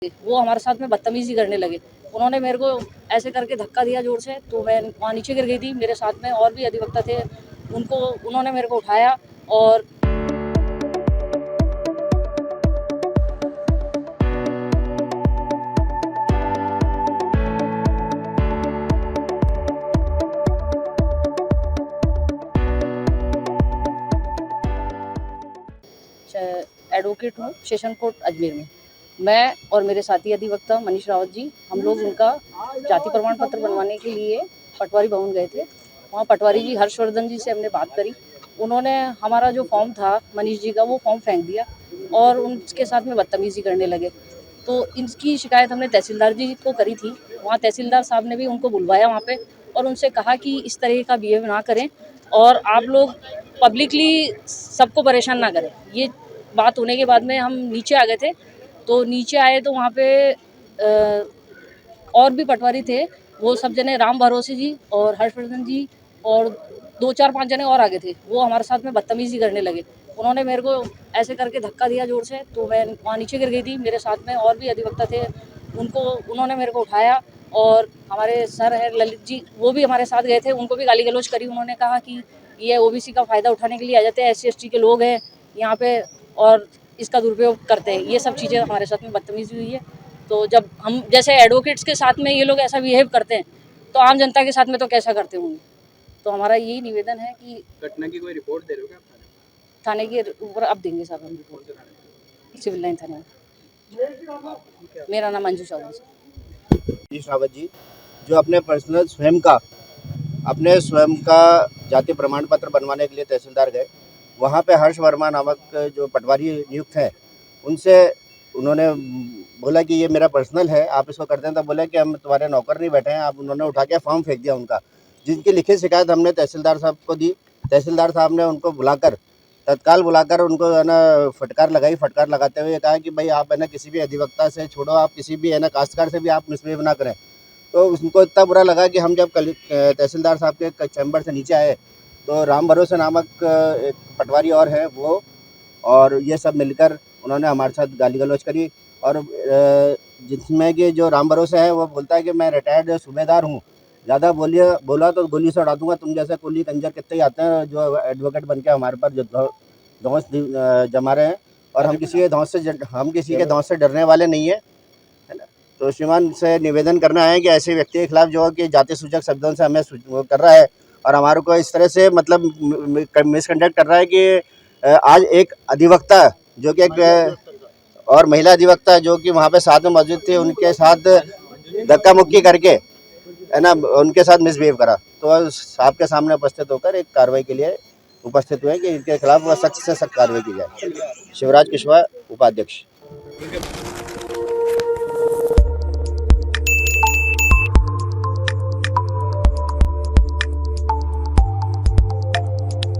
वो हमारे साथ में बदतमीजी करने लगे। उन्होंने मेरे को ऐसे करके धक्का दिया जोर से, तो मैं वहाँ नीचे गिर गई थी। मेरे साथ में और भी अधिवक्ता थे, उन्होंने मेरे को उठाया और एडवोकेट हूँ सेशन कोर्ट अजमेर में। मैं और मेरे साथी अधिवक्ता मनीष रावत जी, हम लोग उनका जाति प्रमाण पत्र बनवाने के लिए पटवारी भवन गए थे। वहाँ पटवारी जी हर्षवर्धन जी से हमने बात करी। उन्होंने हमारा जो फॉर्म था मनीष जी का, वो फॉर्म फेंक दिया और उनके साथ में बदतमीजी करने लगे। तो इनकी शिकायत हमने तहसीलदार जी को करी थी। वहाँ तहसीलदार साहब ने भी उनको बुलवाया वहाँ पे और उनसे कहा कि इस तरह का बिहेव ना करें और आप लोग पब्लिकली सबको परेशान ना करें। ये बात होने के बाद में हम नीचे आ गए थे। तो नीचे आए तो वहाँ पे और भी पटवारी थे, वो सब जने राम भरोसे जी और हर्षवर्धन जी और 2-4-5 जने और आगे थे। वो हमारे साथ में बदतमीजी करने लगे। उन्होंने मेरे को ऐसे करके धक्का दिया जोर से, तो मैं वहाँ नीचे गिर गई थी। मेरे साथ में और भी अधिवक्ता थे, उन्होंने मेरे को उठाया और हमारे सर हैं ललित जी, वो भी हमारे साथ गए थे। उनको भी गाली गलौज करी। उन्होंने कहा कि ये ओबीसी का फ़ायदा उठाने के लिए आ जाते हैं, SC-ST के लोग हैं यहाँ पे और इसका दुरुपयोग करते हैं। ये सब चीज़ें हमारे साथ में बदतमीजी हुई है। तो जब हम जैसे एडवोकेट्स के साथ में ये लोग ऐसा बिहेव करते हैं, तो आम जनता के साथ में तो कैसा करते होंगे। तो हमारा यही निवेदन है कि घटना की कोई रिपोर्ट दे रहे हो क्या आप थाने के ऊपर अब देंगे साहब हम रिपोर्ट, सिविल लाइन थाने में। मेरा नाम अंजू चौधरी है। मनीष रावत जी, जो अपने पर्सनल अपने स्वयं का जाति प्रमाण पत्र बनवाने के लिए तहसीलदार गए। वहाँ पे हर्ष वर्मा नामक जो पटवारी नियुक्त हैं, उनसे उन्होंने बोला कि ये मेरा पर्सनल है, आप इसको कर दें। तो बोला कि हम तुम्हारे नौकर नहीं बैठे हैं। आप उन्होंने उठा के फॉर्म फेंक दिया उनका, जिनकी लिखित शिकायत हमने तहसीलदार साहब को दी। तहसीलदार साहब ने उनको तत्काल बुलाकर उनको है ना फटकार लगाई। फटकार लगाते हुए कहा कि भाई आप है ना किसी भी अधिवक्ता से छोड़ो, आप किसी भी है ना काश्तकार से भी आप मिसबिहेव ना करें। तो उनको इतना बुरा लगा कि हम जब कल तहसीलदार साहब के चैम्बर से नीचे आए, तो राम भरोसे नामक एक पटवारी और हैं वो, और ये सब मिलकर उन्होंने हमारे साथ गाली गलौज करी। और जिसमें कि जो राम भरोसे है वो बोलता है कि मैं रिटायर्ड सूबेदार हूँ, ज़्यादा बोला तो गोली से उड़ा दूंगा। तुम जैसे कुली कंजर कितने ही आते हैं जो एडवोकेट बन के हमारे पर जो धौंस जमा रहे हैं, और हम किसी के धौंस से डरने वाले नहीं है, है ना। तो श्रीमान से निवेदन करना है कि ऐसे व्यक्ति के खिलाफ जो कि जाति सूचक शब्दों से हमें वो कर रहा है और हमारे को इस तरह से मतलब मिसकंडक्ट कर रहा है कि आज एक अधिवक्ता जो कि एक और महिला अधिवक्ता जो कि वहाँ पे साथ में मौजूद थे, उनके साथ धक्का मुक्की करके है ना उनके साथ मिसबिहेव करा। तो आपके सामने उपस्थित होकर एक कार्रवाई के लिए उपस्थित हुए कि इनके खिलाफ सख्त से सख्त कार्रवाई की जाए। शिवराज कुशवाहा, उपाध्यक्ष।